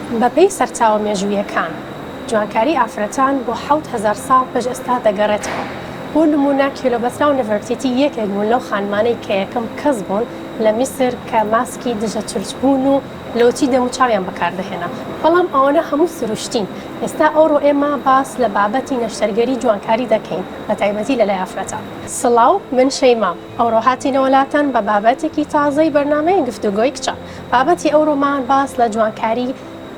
بەپێی سەرچاوە مێژوویەکان جوانکاری ئافرەتان بۆ 7,000 ساڵ پێش ئێستا دەگەڕێتەوە. بۆ نمونە کیلۆبەترا ونیڤەرسیتی یەکێک بوون لەو خانمانەی کە یەکەم کەس بوون لە میسر کە ماسکی دژە چرچبوون و لۆتی دەموچاویان بەکاردەهێنا. بەڵام ئەوانە هەموو سروشتین. ئێستا ئەوڕۆ ئێمە باس لە بابەتی نەشتەرگەری جوانکاری دەکەین بە تایبەتی لەلای ئافرەتان. سڵاو، من شەیمام. ئەوڕۆ هاتینەوەلاتەن بە بابەتێکی تازەی بەرنامەی گفتوگۆی کچە. بابەتی ئەوڕۆمان باس لە جوانکاری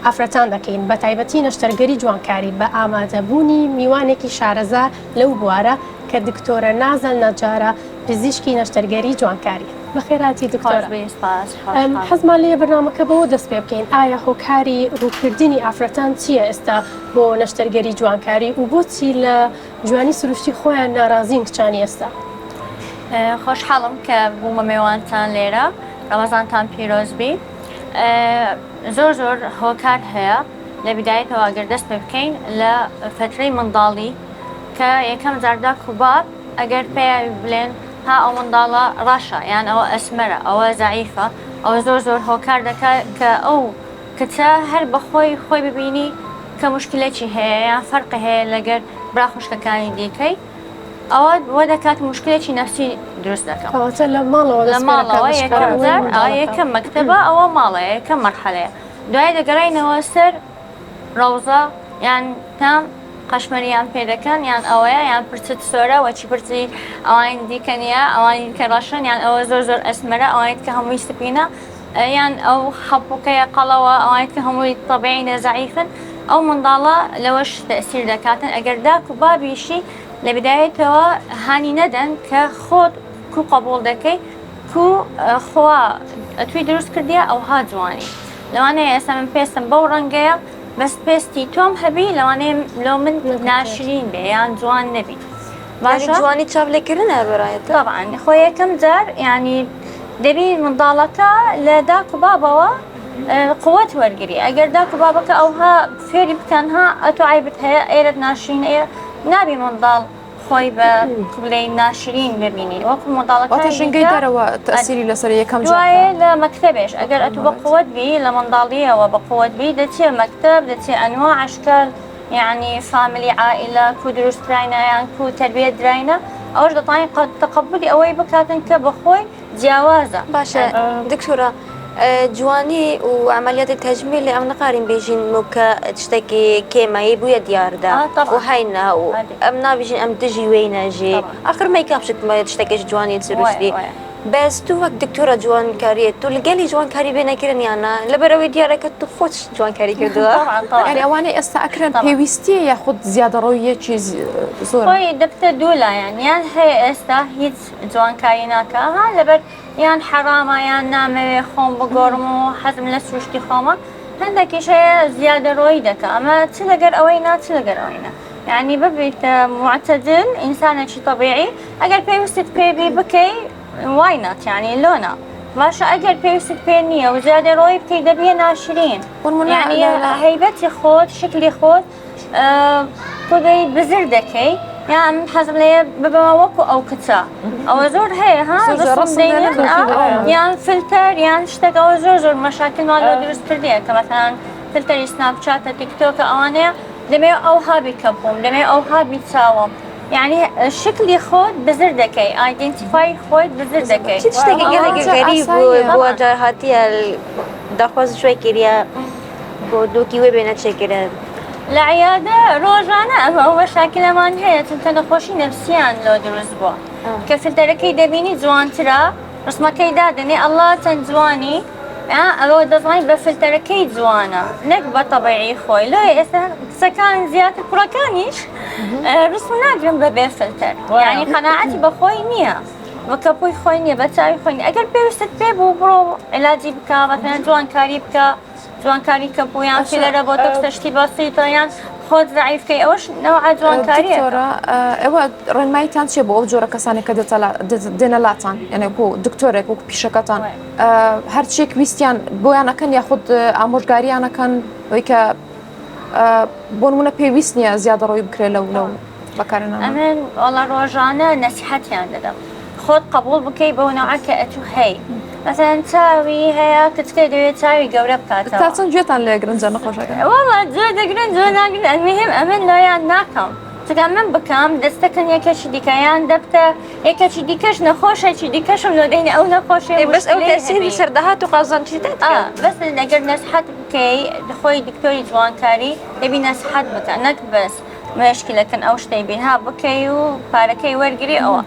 ئافرەتان دەکەین بە تایبەتی نەشتەرگەری جوانکاری بە ئامادەبوونی میوانێکی شارەزا لەو بوارە کە دکتۆرە نازل نەجارە پزیشکی نەشتەرگەری جوانکاری. بەخێراتی دکتۆرە. حەزمان لێ بەرنامەکە بەوە دەست پێ بکەین ئایا هۆکاری ڕووکردنی ئافرەتان چییە ئێستا بۆ نەشتەرگەری جوانکاری و بۆچی لە جوانی سروشتی خۆیان ناڕازین کچانی ئێستا؟ خۆشحاڵم کە بوومە میوانتان لێرە. ڕەمەزانتان پیرۆزبی. زۆر زۆر هۆکار هەیە لە بیدایەتەوە ئەگەر دەست پێ بکەین لە فترەی منداڵی کە یەکەم جاردا کوباب ئەگەر پێ بڵێن ها ئەو منداڵە ڕاشە یان ئەوە ئەسمەرە ئەوە زعیفە ئەوە زۆر زۆر هۆکار دەکات کە ئەو کچە هەر بەخۆی خۆی ببینی کە مشکلێکی هەیە یان فەرقی هەیە لەگەر برا خوشکەکانی دیکەی ئەوە وە دەکات مشکلێکی نەفسی دروست دەکەم لە ماڵەوە یەکەم مەکتەبە ئەوە ماڵەیە یەکەم مەرحەلەیە دوای دەگەڕینەوە سەر ڕەوزە یان تام قەشمەریان پێ دەکەن یان ئەوەیە یان پرچت سۆرە وەچی پرچی ئەوان دیکە نیە ئەوانی کە ڕاشن یان ئەوە زۆر زۆر ئەسمەرە ئەوانیت کە هەمووی سپینە یان ئەو خەپوکەیە قەڵەوە ئەوانیت کە هەمووی تەبیعینە زەعیفن ئەو منداڵە لەوەش تەئسیر دەکاتن ئەگەر داک و بابیشی لە بدایەتەوە هانی نەدەن کە خۆت کو قبول دەکەی کو خوا ئەتوی دروست کردیە ئەوها جوانی لەوانەیە ئێستا من پێستم بەو ڕەنگەیە بەس پێستی تۆم هەبی لەوانەیە لەو من ناشرین بێ یان جوان نەبی باشە جوانی چاپلێکردنە بەڕایەت طبعاً خۆ یەکەم جار ینی دەبی منداڵەکە لە داک و بابەوە قووەت وەرگری ئەگەر داک و بابەکە ئەوها فێری بکەنها ئەتۆ عیبت هەیە ئێرت ناشرین ئێرە نابی منداڵ خۆی بە بڵێ ناشرین ببینی وەکو منداڵەکەژنگەی دەرەوە تەسیری لەسەر یەکەم دوایە لە مەکتەبێش ئەگەر ئەتو بە قووەت بی لە منداڵیەوە بە قووەت بی دەچێ مەکتەب دەچێ ئەنواع عشکال یعنی فامیلی عائلە کو دروستراینە یان کو تربیەت دراینە ئەوش دەتوانین تەقبولی ئەوەی بکاتن کە بەخۆی جیاوازە باشە دکتۆرە جوانی و عملیاتی تەجمیل ئەم نەقارین بێژین کە شتێکی کێمایی بووە دیاردا و هاینە و ئەم نابژین ئەم دژی وێی نەژێ ئاخر مەیکاپشت شتێکش جوانی سروشتی بەس تو وەک دکتۆرە جوانکاریت تو لەگەلی جوانکاری بێ نەکردن یانە لەبەرەوەی دیارەکە تو خۆت جوانکاری کردووە ئەوانەی ئێستا ئەکرن پێویستیە یاخود زیادەڕەویەکی زۆر خۆی دەبتە دوو لایەن یان هەیە ئێستا هیچ جوانکاری ناکە ها لەبەر یان حەرامە یان نامەوێ خۆم بگۆڕم و حەزم لە سروشتی خۆمە هەندێکیش هەیە زیادەڕۆیی دەکە ئەمە چ لەگەر ئەوەی نا چ لەگەر ئەوەینە یعنی ببیت معتەدل ئینسانێکی طبیعی ئەگەر پێویستت پێبی بکەی وای نات یعنی لۆنا باشە ئەگەر پێویستت پێ نییە و زیادە ڕۆی بکەی دەبیە ناشرین یعنی هەیبەتی خۆت شکلی خۆت خودی بزر دەکەی یان حەزم لێ ببەوە وەکو ئەو کچە ئەوە زۆر هەیە ها یان فلتەر یان شتێکەوە زۆر زۆر مەشاکلمان لە دروست کردیە کە مەثەڵەن فلتەری سناپچاتە تیکتۆکە ئەوانەیە دەمێ ئەوها بیکەپۆم دەمێ ئەوها بیچاوم یعنی شکلی خۆت بزر دەکەی ئایدنتیفای خۆت بزر دەکەی شتێکی گەلێکی غەریب بۆ جار هاتیە داخواز شوێ کردە بۆ دۆکی وێ بێنە چێکرە لە عیادە ڕۆژانە ئەوە شاکلەمان هەیە چونکە نەخۆشی نەفسیان لۆ دروست بووە کە فلتەرەکەی دەبینی جوانترە ڕسمەکەی دادنێ ئەڵڵا چەند جوانی ئەوە دەزانیت بە فلتەرەکەی جوانە نەک بە تەبیعی خۆی لە ئێستا قسەکان زیاتر کوڕەکانیش ڕسم ناگرن بە بێ فلتەر یعنی قەناعەتی بە خۆی نییە بە کەپۆی خۆی نییە بە چاوی خۆی نییە ئەگەر پێویستت پێ بوو بڕۆ عیلاجی بکە مەثەڵەن جوانکاری بکە جوانکاری کەپۆیان فیلەرە بۆ تۆ تەشتی بەسیتە یان خۆت ضعیفکەی ئەوەش نەوعە جوانکاریە ئێوە ڕێنماییتان چێ بۆ ئەو جۆرە کەسانێک کە دێنە لاتان یعنی بۆ دکتۆرێک وەکو پیشەکەتان هەرچێک ویستیان بۆیان ئەەکەن یاخود ئامۆژگاریانەکەن ئەوەی کە بۆ نمونە پێویست نییە زیادەڕەوی بکرێ لەو بەکارێنانە ئەمن وەڵا ڕۆژانە نەسیحەتیان دەدەم خۆت قبول بکەی بەو نەوعە کە ئەتو هەی مثلا چاوی هەیە کچکە دەوێت چاوی گەورە بکاتەوە تا چەند گوێتان لێ گرنجە نەخۆشەکە والله زۆر دەگرن زۆر ناگرن ئەلمهم ئەمن لۆیان ناکەم چکە من بکەم دەستەکەن یەکەشی دیکەیان دەبتە یەکەکی دیکەش نەخۆشێکی دیکەشم لۆ دەینە ئەو نەخۆشێ بەس ئەو تەسیری سەردەهات و قازانجیدات بەس ئەگەر نەسحەت بکەی خۆی دکتۆری جوانکاری دەبی نەسحەت بکە نەک بەس مشکلەکەن ئەو شتەی بینها بکەی و پارەکەی وەرگری ئەوە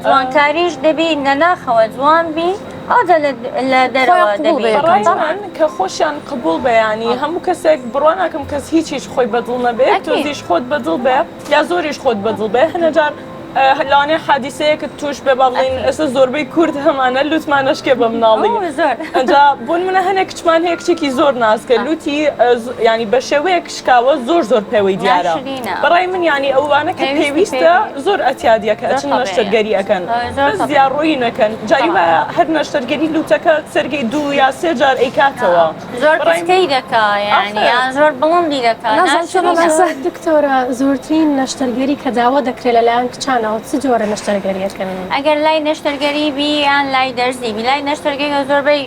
جوانکاریش دەبی نەناخەوە جوان بی ئەوجا لە دەرەوە دەبی کە خۆشیان قبول بەیانی هەموو کەسێک بڕوان ناکەم کەس هیچیش خۆی بەدڵ نەبێت تۆزیش خۆت بەدڵ بێ یا زۆریش خۆت بەدڵ بێ هەنەجار لەوانەیە حادیسەیەکت توش بێ باڵین ئێستا زۆربەی کورد هەمانە لوتمانەشکێ بە مناڵی ئەجا بۆن منە هەنێک کچمان هەیە کچێکی زۆر نازکە لوتی ینی بە شێوەیەک شکاوە زۆر پێوەی دیارە بەڕای من ینی ئەوانە کە پێویستە زۆر ئەتیادیەکە ئەچن نەشتەرگەری ئەەکەن زیار ڕۆیی نەکەن جاری هەر نەشتەرگەری لوتەکە سەرگەی 2 یا 3 جار ئەیکاتەوە زۆر پسکەی دەکا یان زۆر بڵندی دەکا دکتۆرە زۆرترین نەشتەرگەری کە داوا دەکرێت لەلایەن کچانەوە چ جۆرە نەشتەرگەریەکەن ئەگەر لای نەشتەرگەری بی یان لای دەرزی بی لای نەشتەرگەری زۆربەی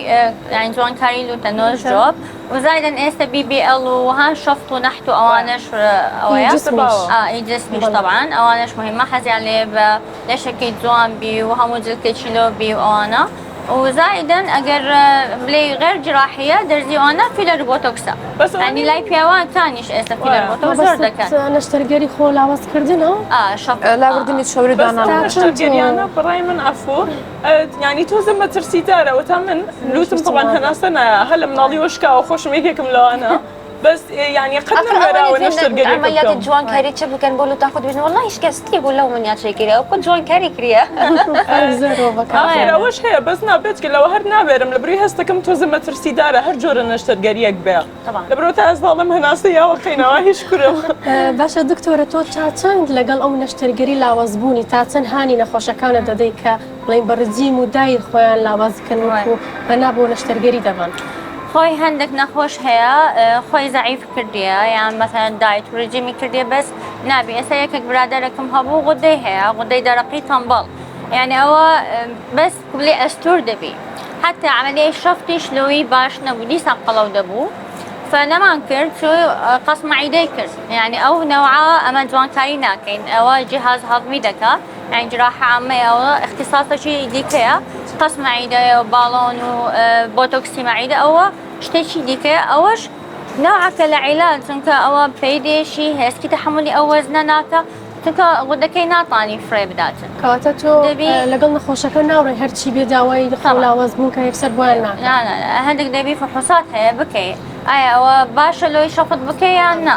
یان جوانکاری لوتە نۆژ جۆب وزایدن ئێستا BBL و هان شەفت و نەحت و ئەوانەش ئەوەیە جسمیش طبعا ئەوانەش مهمە حەزیان لێ بە لەشەکەی جوان بی و هەموو جلکێکی لۆ بی و ئەوانە وزائدا اگر بلي غير جراحيه درزي وانا فيلر بوتوكسا يعني لاي بيوان كانش اسا فيلر بوتوكس زور دكان نشترگەری خۆ لاوەز کردنەوە شوف لاوردنی شەوری دانا نشترگەریانە بەڕای من ئەفۆ ینی تۆ زە مەترسیدارەوە تا من لوتم طبعا هەناسە نایە هەر لە مناڵی وشکاوە خۆشم یەکێکم لەوانە بس يعني قدنا براوة نشتر عمليات الجوان كاري تشبه كان بقول له تاخذ بجن والله ايش قصتي يقول له من ياتشي كريا وكنت جوان كاري كريا آخر وش هي بس نابت لو هر نابرم لبري هستكم توزم ترسي دارة هر جورة نشتر قريك بيع طبعا لبرو تاز ظالم هناسية وخينا واهي شكرا باشا دكتورة تو تاتن لقال او نشتر قري لاوزبوني تاتن هاني نخوش كان دديك بلين برزيم وداير خوان لاوز كنوكو بنابو نشتر قري دبان خوي هندك نخوش هيا خوي ضعيف كرديا يعني مثلا دايت ورجيمي كرديا بس نابي اسايك برادركم هبو غدي هيا غدي درقي تنبل يعني هو بس قبلي استور دبي حتى عملية شفتش لوي باش نبودي ساقلو دبو فنما كرت شو قص معدي كرت يعني او نوعا اما جوان كارينا كاين او جهاز هضمي دكا يعني جراحة عامة او اختصاصه شي ديكيا قص معدة وبالون وبوتوكسي معدة او شتيشي ديكيا اوش نوعك العلاج تنكا او بيدي شي هسكي تحملي او وزن ناكا تنكا غدكي ناطاني فري بداتن كاتاتو لقل نخوشكا ناوري هرشي بيداوي خولا وزبون كا يكسر بوال ناكا لا هندك دبي فحوصات هي بكي اي باشا لو يشفط بكي يعني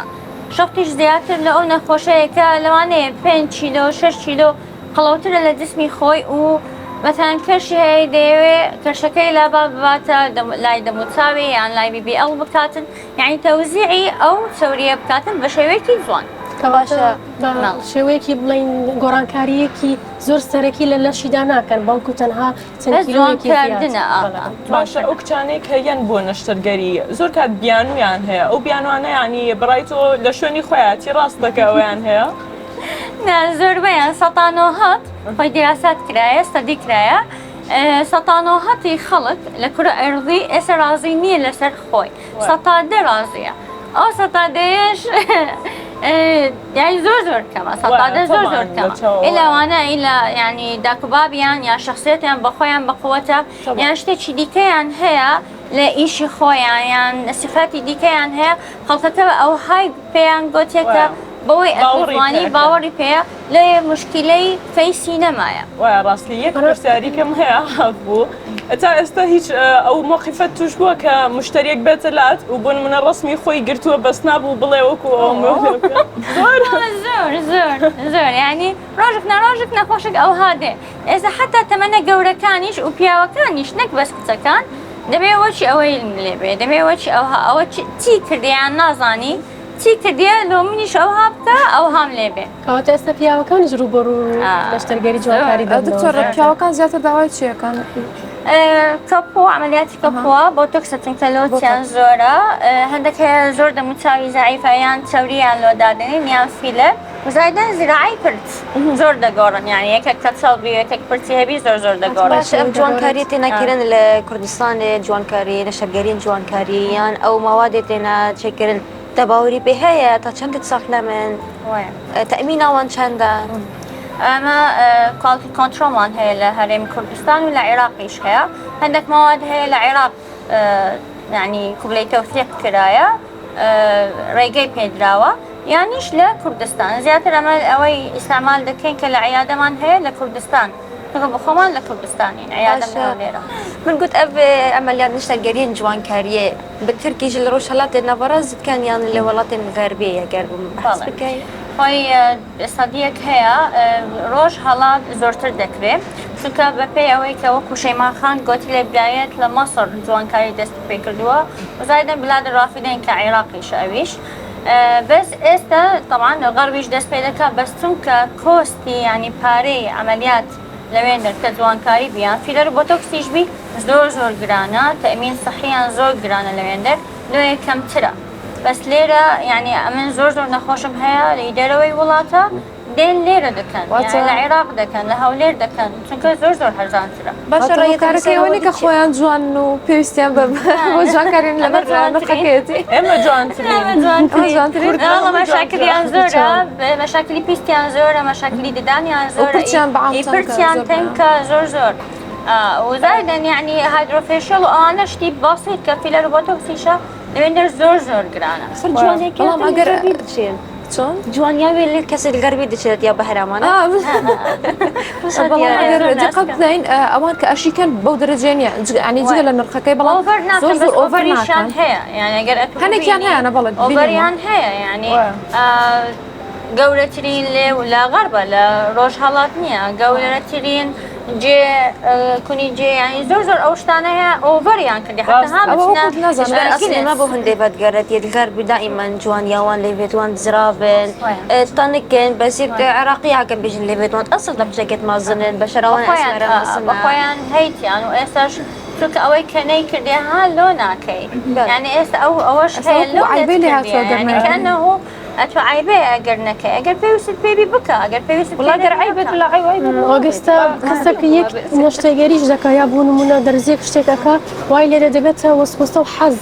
شفتش زيادة لو نخوشيكا لو انا 5 كيلو 6 كيلو قلوتر لجسمي خوي و مثلا كرشي هاي ديوي كرشكي لا باباتا لاي دموتساوي يعني لاي BBL بكاتن يعني توزيعي او توريه بكاتن بشويكي زوان كواشا شويكي بلين گۆڕانکاریەکی زۆر سەرەکی لە لەشیدا ناکەن بەڵکو تەنها چەند کیلۆیەکی باشە ئەو کچانەی کە هەیەن بۆ نەشتەرگەری زۆر کات بیانویان هەیە ئەو بیانوانە ینی بڕای تۆ لە شوێنی خۆیاتی ڕاست دەکەوەیان هەیە زۆربەیان سەتانۆهات خۆی دیاسات کرایە ستەدی کرایە سەتانۆهاتی خەڵک لە کورە ئەرضی ئێستا ڕازی نییە لەسەر خۆی سەتادە ڕازیە ئەو سەتادەیەش يعني زور كما سەتادە زۆر کەمە ئێلاوانە ئیلا يعني داکوبابیان یا شخصیتیان بەخۆیان بەقوەتە یان شتێکی دیکەیان هەیە لە ئیشی خۆیان یان صفاتی دیکەیان هەیە خەڵکەکە ئەو های پێیان گوتێکە بۆی ئەتوانی باوەڕی پێە لێ مشکلەی فەیسی نەمایە وای ڕاستی یەک پرسیاریکەم هەیە هەبوو تا ئێستا هیچ ئەو موقیفەت توش بووە کە مشتریەک بێتە لات و بۆن منە ڕسمی خۆی گرتووە بەس نابوو بڵێ وەکو زۆر ینی ڕۆژێک نەخۆشێک ئەو هادێ ئێستا حتا تەمەنە گەورەکانیش و پیاوەکانیش نەک بەس کچەکان دەبێ وەچی ئەوەی لێبێ دەبێ وەچی ئەوە چی کردیان نازانی چی کردیە لۆ منیش ئەوها بکە ئەوهام لێبێ کەواتە ئێستا پیاوەکانیش ڕوبەڕوو لەشتەرگەری جوانکاری دکتۆر پیاوەکان زیاتر داوای چیەکەن؟ کەپۆ عملیاتی کەپۆوە بۆ تۆکسە چەنکەلۆچیان زۆرە هەندێک هەیە زۆر دەموچاوی زعیفە یان چاوریان لۆ دادنین یان فیلر وزايدن زراعي برت زور دقورن يعني يكك تتصل بي يكك برتي هبي زور دقورن باش اف جوانكاری تینا کرن لکردستان جوانکاری نشبگرین جوانکاریان او مواد تینا چکرن تباوری به هيا تا چند تساقنا من تأمين وان چنده اما كواليتي كنترول مان هي لهرم كردستان ولا عراقيش هي عندك مواد هي لعراق يعني قبل توثيق كرايا ريجي بيدراوا يعنيش لكردستان زيادة عمل اوي استعمال دكين كالعيادة مان هي لكردستان تقول بخمان لكردستان يعني عيادة من ليرة من قلت اب عمليات نشتغلين جوانكاريه بالتركي جل روشالات النبرز كان يعني الولايات الغربية قربوا بحسب كي هاي استاديك هي روج هالات زورتر دكري چونکە بەپێی ئەوەی کە وەکو شەیمان خان گوتی لە بدایەت لە مەسر جوانکاری دەست پێ کردووە وزایدن بلاد رافدین کە عێراقیش ئەویش بس ئێستا طبعا غەربیش دەست پێ دەکات بەس چونکە کۆستی يعني پارەی عملیات لەوێندر کە جوانکاری بیان فیلەر بۆتۆکسیش بی زۆر گرانە تەمین سەحییان زۆر گرانە لەوێندر لێ کەمترە بس لێرە يعني ئەمن زۆر نەخۆشم هەیە لە دەرەوەی وڵاتە دين ليرة دكان يعني العراق دكان لهولير دكان چونکە زۆر هەرزانترە باشە ڕێکارەکەی ئەوە کە خۆیان جوان و پێویستیان بە جوانکارین لەبەر نرخەکەیەتی ئێمە جوانترین مەشاکلیان زۆرە مەشاکلی پیستیان زۆرە مەشاکلی ددانیان زۆرە پرچیان تەنکە زۆر وزایدن يعني هایدرۆفێشیەڵ و ئەوانە شتی باسیت کە فیلەر بۆتۆکسیشە لەوێندەر زۆر گرانە جوانێکی چون جوانیا ویل کسی الغربی دچێت یا بەهرامانە دقت بدەین ئەوان کە ئەشیکەن بەو دەرەجێنیە ینی جگە لە نرخەکەی بەڵام زۆر ئۆڤەریشان هەیە یعنی ئەگەر هەنێکیان هەیە بەڵێ ئۆڤەریان هەیە یعنی گەورەترین لێ ولا غەربە لە ڕۆژ هەڵات نییە گەورەترین جێ کونی جێ ینی زۆر ئەو شتانە هەیە ئۆڤەریان کردی ما بۆ هەندێک بەدگەرێت الغربی دائما جوانیاوان لێوێتوان زرابن تانکن بەسیت عراقیاکەن بێژن لێوێتوان ئەسڵ لە بچەکێت مازنن بە شەراوان بەخۆیان هەیتیان و ئێستاش چونکە ئەوەی کەنەی کردی ها لۆ ناکەی یعنی ئێستا ئەوەش هەیە لۆ کەنەه ئەتو عیبێ ئەگەر نەکەی ئەگەر پێویست پێبی بکە ئەگەر پێویست وڵاتەر عیبێت ولا ئۆگەستا کەسێک یەک نەشتێگەریش دەکا یا بۆ نمونە دەرزیەک شتێکەکە وای لێرە دەبێتە وەسوسە و حەز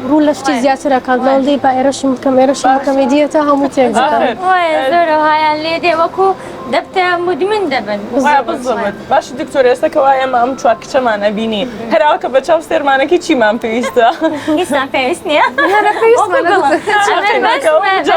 ڕوو لە شتی زیاترەکات لەڵدەی با ئێرەشم بکەم ئێرەشم بکەم دیەتە هەموو تێک زۆرهایان لێ دێ وەکو دەبتە مدمن دەبن بزڵێت باش دکتۆر ئێستا کەوا ئێمە ئەم چوار کچەمانە بینی هەراوە کە بە چاو سێرمانەکەی چیمان پێویستە هیچتان پێویست نییە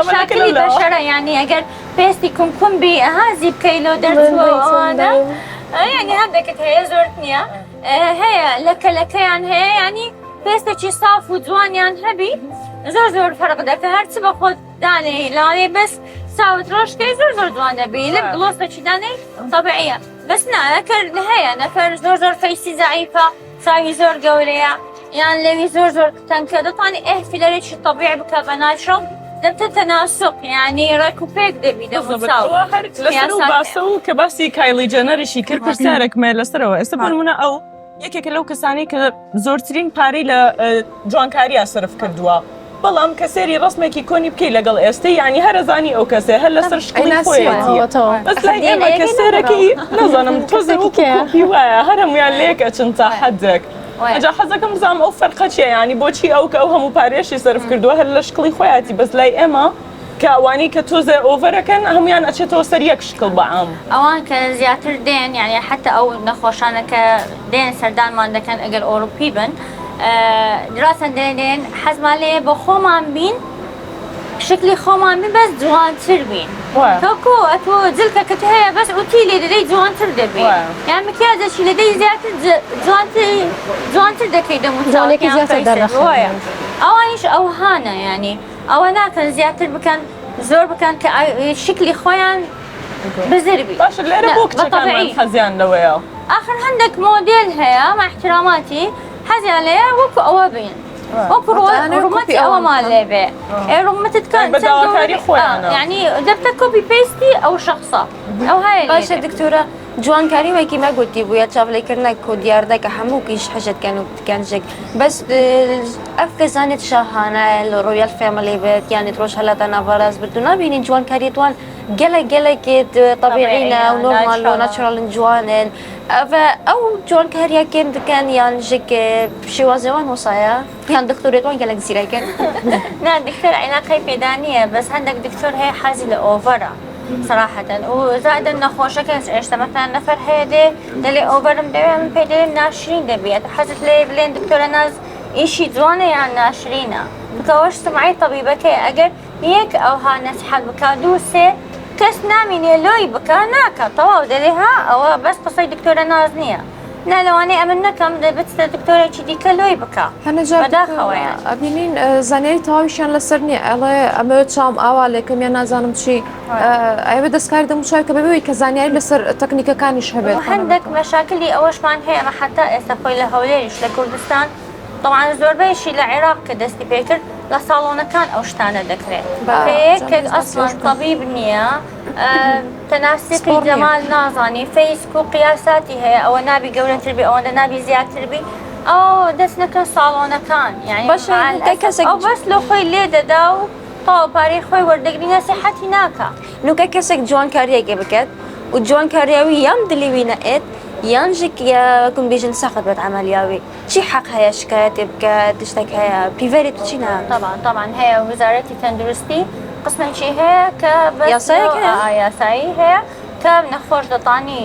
مشاكل بشرة يعني أجر بيستي كم بي هذي بكيلو درتوانة يعني هذاك هي زورتنيا هي لك يعني هي يعني بيستي صاف وجوان يعني هبي زور فرق ده كهرت باخد داني لاني بس ساوت روش كي زور دوانة بي لب غلوصة داني طبيعية بس نكر هي نفر زور فيسي ضعيفة ساوي زور قولية يعني لوي زور تنكدو طاني فيلريش الطبيعي بكابناي شرب دەبتە تەناسق یعنی ڕێک و پێک دەبی لەسەر باسە و کە باسی کایلی جەنەرشی کرد پرسیارێکمە لەسەرەوە ئێستا بۆنمونە ئەو یەکێکە لەو کەسانی کە زۆرترین پارەی لە جوانکاریە سرف کردووە بەڵام کە سێری ڕستمێکی کۆنی بکەی لەگەڵ ئێستا یعنی هەرەزانی ئەو کەسێ هەر لەسەر شکلی خۆیەتی بەس لای ئێمە کە سێرەکەی نەزانم تۆزە کوپی وایە هەر هەمویان لێکە چن تا حەدێک ئەجا حەزەکەم بزانم ئەو فەرقە چییە ینی بۆچی ئەو کە ئەو هەموو پارێشی سرف کردووە هەر لە شکڵی خۆیەتی بەس لای ئێمە کە ئەوانی کە تۆزە ئۆڤەرەکەن هەمویان ئەچێتەوە سەر یەک شکڵ بەعام ئەوان کە زیاتر دێن یعنی حتا ئەو نەخۆشانە کە دێن سەردانمان دەکەن ئەگەر ئۆروپی بن دراسەن دێن حەزمان لێ بۆ خۆمان بین شكلي خۆمان بی بەس جوانتر بین تۆکۆ ئەتۆ جلکەکەت هەیە بەس ئوتی لێ دەدەی جوانتر دەبێ یان مکیاجەشی لەدەی زیاتر جوانتر دەکەی دەموچاوێکی زیاتر ئەوانیش ئەو هانە ینی ئەوە ناکەن زیاتر بکەن زۆر بکەن کە شکلی خۆیان بزربی باش لێرە بۆ کچەکانمان حەزیان لەوەیە آخر هەندێک مۆدێل هەیە مع احتراماتی حەزیان لەیە وەکو ئەوە بین وەکو ڕوومەتی ئەوەمان لێبێ ڕوومەتت کە بەداواکاری خۆیانە یعنی دەبتە کۆپی پێستی ئەو شەخصە ئەو هەیە باشە دکتۆرە جوانکاری وەکی ما گوتی بووە چاوەڵێکردنە کۆ دیاردەکە هەمووکیش حەجەت کەن و بتکەنجێک بەس ئەف کەزانێت شاهانە لە ڕۆیال فێمەلی بێت یانی ڕۆژ هەلاتە ناڤاراز بێت و نبینین جوانکاریتوان گەلێک طبیعینە و نۆرمال و ناچۆرڵن جوانن ئەو جوانکاریە کێم دکەن یان ژێک شێوازەوان وەسایە یان دکتۆرێتوان گەلێک زیرەکەن نا دکتۆر عیناقی پێدا نییە بەس هەندێک دکتۆر هەیە حەزی لە ئۆڤەرە صراحة وزائدا نخوشك اشتا مثلا نفر هيدي دلي اوفرم دبي من بيدي ناشرين دبي حزت لي بلين دكتورة ناز ايشي زوانه يعني ناشرينه بكوش سمعي طبيبك اگر يك او ها نسحل بكا دوسي كس ناميني لوي بكا ناكا طواو دلي ها او بس قصي دكتورة ناز نية نالواني امنكم بس دكتورة چدي كلوي بكا هەنە ئەبینین زانیاری تەواویشیان لەسەر نییە ئەڵێ ئەمە چاوم ئاوا لێکم یان نازانم چی ئەوێ دەستکاری دەموچای کە ببێت کە زانیاری لەسەر تەکنیکەکانیش هەبێت هەندێک مەشاکلی ئەوەشمان هەیە ئەمە حتا ئێستا خۆی لە هەولێریش لە کوردستان طبعا زۆربەیشی لە عێراق کە دەستی پێکرد لە ساڵۆنەکان ئەو شتانە دەکرێت کە ئەسڵان طبیب نییە تەناسقی جەمال نازانی فەیسک و قیاساتی هەیە ئەوە نابی گەورەتر بێ ئەوەندە نابی زیاتر بی ئەو دەست نەکەن ساڵۆنەکان یعنی ئەو بەس لە خۆی لێ دەدا و تاو پارەی خۆی وەردەگری نەسیحەتی ناکە نوکە کەسێک جوانکاریەکێ بکات و جوانکاریاوی یان دلی نەئێت یانژێک یاکم بێژن سەخت بێت عملیاوی چی حەق هەیە شکایەتێ بکات تشتێک هەیە پیڤەری تو چی ناوە طبعا هەیە وزارەتی تەندروستی قسمێکی هەیە کە یاسایی هەیە کە نەخۆش دەتانی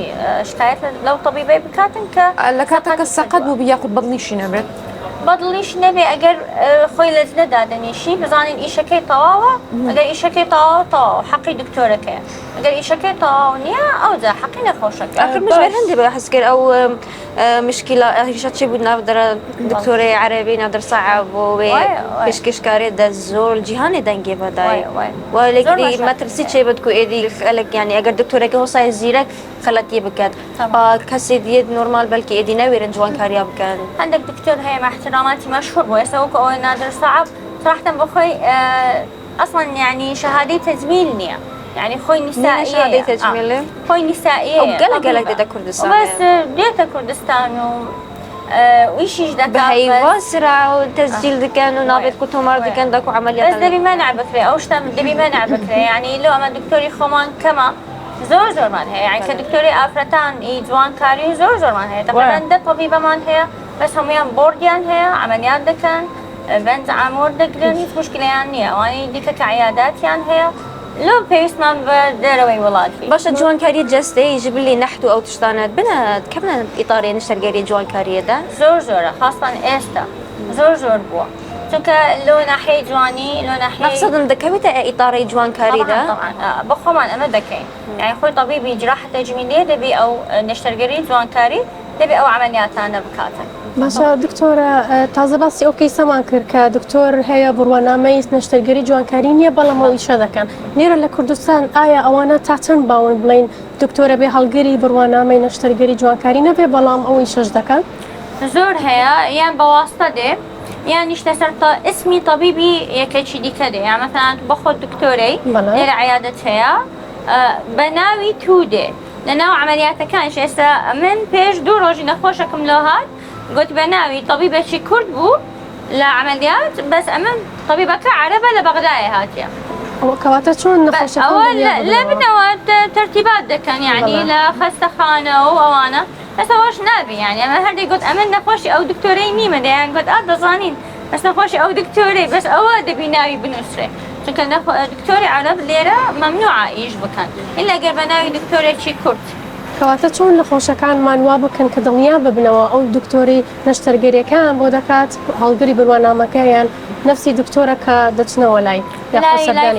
شکایەت لەو طبیبەی بکاتن کە لە کاتەکە سەقەت بوو یاخود بەدڵیشی نەبێت بەدڵیش نەبێ ئەگەر خۆی لە جلە دادەنیشی بزانین ئیشەکەی تەواوە ئەگەر ئیشەکەی تەواو تەواو حەقی دکتۆرەکەیە ئەگەر ئیشەکەی تەواو نییە ئەوجا حەقی نەخۆشەکە ئەخر مژبێت هەندێ بە حەزکرد ئەو مشکلە هیشە چی بوو ناودرە دکتۆرەی عەرەبی نادرسەعە بۆ وێ پێشکەشکارێت دە زۆر جیهانی دەنگێ بەدای وەلێکری مەترسی چێ بێت کو ئێدی خەلک یانی ئەگەر دکتۆرەکە هۆسای زیرەک خەڵەتی بکات کەسێ دیێت نۆرمال بەلکی ئێدی نەوێرن جوانکاریا بکەن هەندێک دکتۆر هەیە احتراماتی مشهور بو ئێستا وەکو ئەوەی نادر سەعب صراحة بخۆی ئەسڵەن یعنی شەهادەی تەجمیل نییە يعني خوي نسائية خوي نسائية وقلق ديتا كردستان بس ديتا كردستان ويشيش دكا بهي واسرع وتسجيل دكان ونابط كتومار دكان داكو عمليات بس دبي ما نعبكري أو شتم دبي ما نعبكري يعني لو أما دكتوري خمان كما زور مان هي يعني كدكتوري آفرتان جوان كاري زور مان هي تقريبا ده طبيبة مان هي بس هم يان بورديان هي عمليات دكان بنت عمور دكان هيك مشكلة يعني واني ديكا كعيادات يعني هي لو بيسمان بدروي ولادي باش جوان كاري جستي يجيب لي نحتو او تشتانات بنا كمنا ايطاليا نشتري جوان كاري ده زور خاصة استا زور بوا چونکە لۆ ناحیەی جوانی لۆ ناحیەی مەقصدم دەکەوێتە ئیتاڕی جوانکاریدا بۆ خۆمان ئەمە دەکەین یعنی خۆی طبیبی جراحە تەجمیلیە دەبێ ئەو نەشتەرگەری جوانکاری دەبێ ئەو عملیاتانە بکاتن. باشە دکتۆرە تازە باسی ئەو کەیسەمان کرد کە دکتۆر هەیە بڕوانامەی نەشتەرگەری جوانکاری نییە بەڵام ئەو ئیشە دەکەن لێرە لە کوردستان ئایا ئەوانە تا چەند باون بڵین دکتۆرە بێ هەڵگەری بڕوانامەی نەشتەرگەری جوانکاری نەبێ بەڵام ئەو ئیشەش دەکەن زۆر هەیە یان بەواسطە دێ يعني اشتسر اسمي طبيبي يكشي دي كده يعني مثلا باخذ دكتوري ليلة عيادتها بناوي تودي لأنه عملياتها كان شيء من بيش دو روجي نخوش كملوهات قلت بناوي طبيبة شي كرد بو لعمليات بس أمن طبيبك عربة لبغداد هاتيا وكواتات شلون نخوش لا بنوات ترتيبات ده كان يعني لا خستخانة وأوانا بس هوش نابي يعني أما هردي قلت أمن نخوشي أو دكتوري نيمة يعني قلت ضزانين بس نخوشي أو دكتوري بس أواد بناوي بنسرة چونکە دکتۆری عرب لێرە مەمنوعە ئیش بکەن ئللا گەر بەناوی دکتۆرێکی کورد کەواتە چۆن لە خۆشەکانمان وا بکەن کە دڵنیا ببنەوە ئەو دکتۆری نەشتەرگەریەکان بۆ دەکات هەڵگری بڕوانامەکەیان نفسی دکتۆرە کە دەچنەوە لای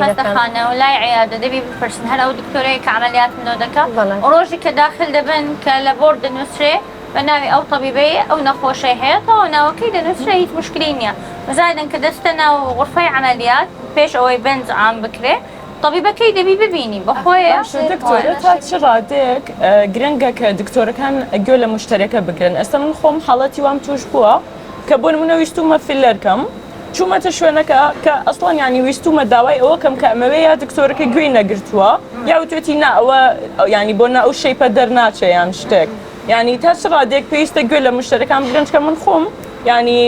خەستەخانە و لای عیادە دەبی بپرسن هەر ئەو دکتۆرەیە کە عملیات منۆ دەکات ڕۆژی کە داخل دەبن کە لە بۆرد دەنووسرێ بناوي أو طبيبي أو نخوشي هيك أو ناوكي دنسري هيك مشكلينيا وزايدا كدستنا وغرفة عمليات بيش أو بنز عم بكري طبيبة كي دبي ببيني بخويا دكتورة هات شراتك جرينجا كدكتورة كان جولة مشتركة بجرين أصلا من خوم حالتي وام توش بوا كبون منو يشتو ما في الأركم چوومەتە شوێنەکە کە ئەسڵان ینی ویستومە داوای ئەوە کەم کە ئەمەوەیە دکتۆرەکە گوێی نەگرتووە یا وتێتی نا ئەوە ینی بۆ ئەو شەیپە دەرناچێ یان شتێک ینی تا چ ڕادێک پێویستە گوێ لە مشتەکان بگرنج کە من خۆم ینی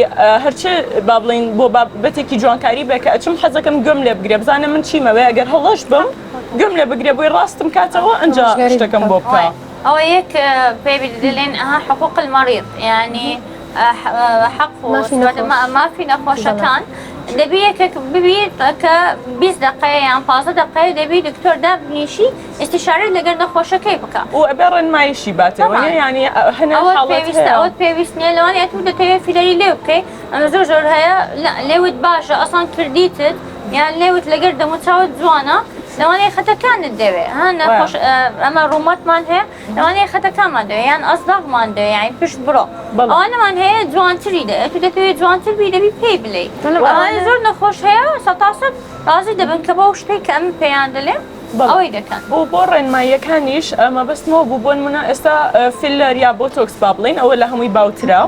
هەرچێ با بڵین بۆ بابەتێکی جوانکاری بێ کە ئەچم حەزەکەم گوێم لێ بگرێ بزانە من چیمەوەی ئەگەر هەڵەش بم گوێم لێ بگرێ بۆی ڕاستم کاتەوە ئەنجا شتەکەم بۆ بکە. ئەوە یەک پێ دەڵێن حقوق المەریض ینی حق مافی نەخۆشەکان دەبی یەکێک ببیت کە 20 دقەیە یان 15 دقەیە دەبی دکتۆر دابنیشی ئیستیشارەی لەگەر نەخۆشەکەی بکە و ئەبێ ڕێنماییشی باتەوە ینی هەنە پێویستە ئەوت پێویست نیە لەوانەیە تو دەتەوێت فیلەری لێ بکەیت ئەمە زۆر هەیە لێوت باشە ئەسان کردیتت یان لێوت لەگەر دەموچاوت جوانە لەوانەیە خەتەکانت دەوێت نەخۆش ئەمە ڕوومەتمان هەیە لەوانەیە خەتەکانمان دەوێت یان ئەسداغمان دەوێت یانی پشت بڕۆ ئەوانەمان هەیە جوانتری دەوێت تو دەتەوێت جوانتر بی دەبی پێی بڵێ ئەوانە زۆر نەخۆش هەیە سەتاسەد رازی دەبن کە بەو شتێک کە ئەم پێیان دەڵێ ئەوەی دەکەن بۆ ڕێنماییەکانیش ئەمە بەستمەوە بوو بۆ نمونە ئێستا فیلەر یا بۆتۆکس با بڵین ئەوە لە هەمووی باوترا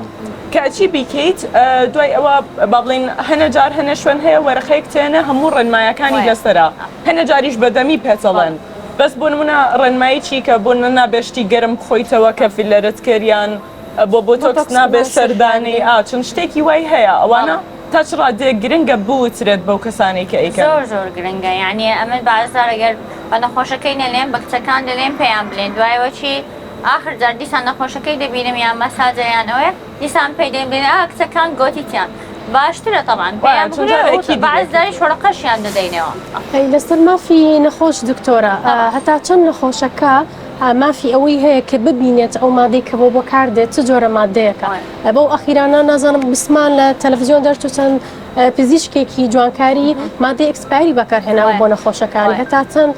کەچی بیکەیت دوای ئەوە با بڵین هەنە جار هەنە شوێن هەیە وەرەخەیەک تێنە هەموو ڕێنمایەکانی لەسەرا هەنە جاریش بەدەمی پێچەڵێن بەس بۆ نمونە ڕێنمایی چی کە بۆ نابێشتی گەرم بخۆیتەوە کە فیلەرت کردیان بۆ بۆتۆکس نابێت سەردانی چەند شتێکی وای هەیە ئەوانە تا چ ڕادێک گرنگە بوترێت بەو کەسانی کە ئەیکەن زۆر گرنگە یعنی ئەمە بازار ئەگەر بە نەخۆشەکەی نەلێن بە کچەکان دەڵێن پێیان بڵێن دوایەوە چی آخر جار دیسان نەخۆشەکەی دەبینم یان مەساجەیانەوەی دیسان پێی دەبڵێن کچەکان گۆتیتیان باشترە تەمان پێیان بازاری شۆڕەقەشیان دەدەینەوە لەسەر مافی نەخۆش دکتۆرە هەتا چەند نەخۆشەکە مافی ئەوەی هەیە کە ببینێت ئەو مادەی کە بۆ بەکاردێت چ جۆرە مادەیەەکە بەو ئەخیرانە نازانم بسمان لە تەلەڤیزیۆن دەرچوو چەند پزیشکێکی جوانکاری مادەی ئەکسپایری بەکارهێناوە بۆ نەخۆشەکانی هەتا چەند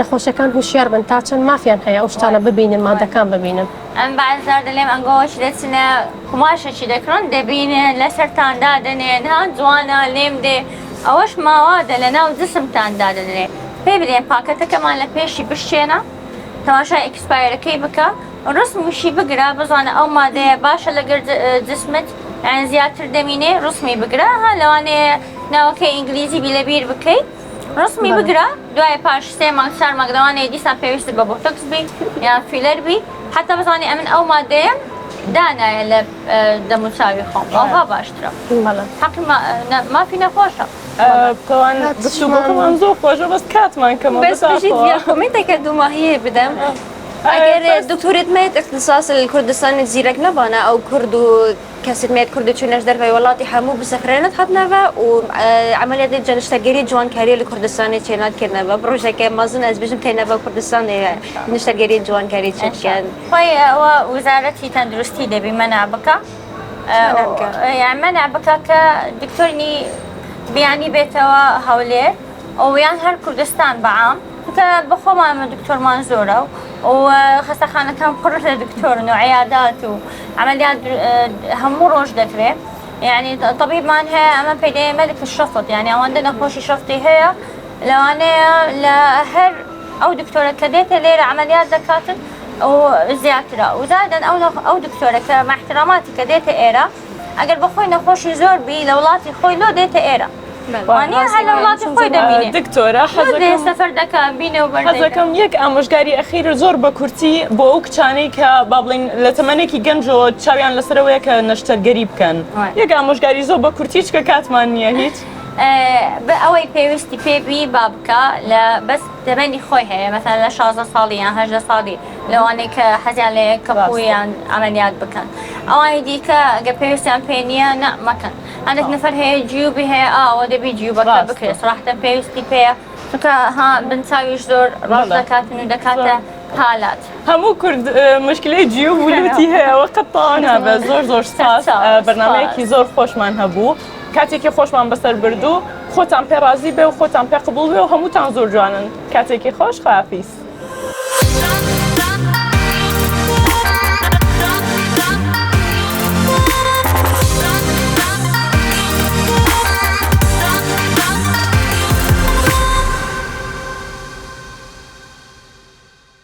نەخۆشەکان هوشیار بن تا چەند مافیان هەیە ئەو شتانە ببینن مادەکان ببینن ئەم بازار دەڵێم ئەنگۆشی دەچنە قماشەکی دەکڕن دەبینێن لەسەرتاندا دەنێن ها جوانە لێم دێ ئەوەش ماوادە لە ناو جسمتاندا دەدرێ پێ بدێن پاکەتەکەمان لە پێشی بشێنە تەماشای ئەکسپایرەکەی بکە ڕسمیشی بگرە بزانە ئەو مادەیە باشە لەگەر جسمت یان زیاتر دەمینێ ڕسمی بگرە ها لەوانەیە ناوەکەی ئینگلیزی بی لەبیر بکەیت ڕسمی بگرە دوای پاش 3 مانگ 4 مانگ لەوانەیە دیسان پێویست بە بۆتۆکس بی یان فیلەر بی حتا بزانێ ئەمن ئەو مادەیە دانایە لە دەموچاوی خۆم ئەوها باشترە حەقی مافی نەخۆشە بتەوان بەکەمان زۆر خۆشە بەس کاتمان کەمە کۆمنتێکە دووماهەیە بدەم ئەگەر دکتۆرێت مێت اختصاص لە کوردستانی زیرەک نەبانە ئەو کورد و کەسێت مێت کوردی چوونەش دەربەوەی وڵاتی هەموو بسەفرێنت هاتنەوە و عملیاتی جەنشتەگەری جوانکاری لە کوردستانی چێناتکردنەوە ڕۆژێکە مەزن ئەس بژم تێنەوە کوردستانی نیشتەگەری جوانکاری چێکیان خۆی ئەوە وزارەتی تەندروستی دەبی مەنا بکە مەنا بکە کە دکتۆرنی بیانی بێتەوە هەولێر ئەویان هەر کوردستان بەعام کە بەخۆمان دکتۆرمان زۆرە و خەستەخانەکان پڕ لە دکتۆرن و عیادات و عملیات هەموو ڕۆژ دەکرێت یعنی طبیبمان هەیە ئەمە پێدەیە مەلک الشفط یعنی ئەوەندە نەخۆشی شەفتی هەیە لەوانەیە لە هەر ئەو دکتۆرە کە دێتە لێرە عملیات دەکاتن و زیاترە و زادن ئەو دکتۆرە کە مەحتراماتی کە دێتە ئێرە ئەگەر بەخۆی نەخۆشی زۆر بی لە وڵاتی خۆی لۆ دێتە ئێرە دکتۆرە سەفەر دەکەم بینە و حەزەکەم یەک ئامۆژگاری ئەخیر زۆر بە کورتی بۆ ئەو کچانەی کە با بڵین لە تەمەنێکی گەنجەوە چاویان لەسەرەوەیە کە نەشتەرگەری بکەن یەک ئامۆژگاری زۆر بە کورتی چکە کاتمان نییە هیچ بە ئەوەی پێویستی پێبی با بکە لە بەس دەبەندی خۆی هەیە مەثلا لە 16 ساڵی یان 18 ساڵی لەوانەیە کە حەزیان لێ کەپوویان ئەمەلیات بکەن ئەوانی دیکە ئەگەر پێویستیان پێ نییە نە مەکەن هەندێک نەفەر هەیە جیوبی هەیە ئەوە دەبی جیوبەکە بکرێت سراحتەن پێویستی پێیە چونکە بنچاویش زۆر ڕۆژ دەکاتن و دەکاتە حالات هەموو کورد مشکلەی جیوب وولوتی هەیە وە قەتانە بە زۆر سپاس بەرنامەیەکی زۆر خۆشمان هەبوو کاتێکی خۆشمان بەسەر بردو خۆتان پێ ڕازی بێ و خۆتان پێ قبول بێ و هەمووتان زۆر جوانن کاتێکی خۆش خافیس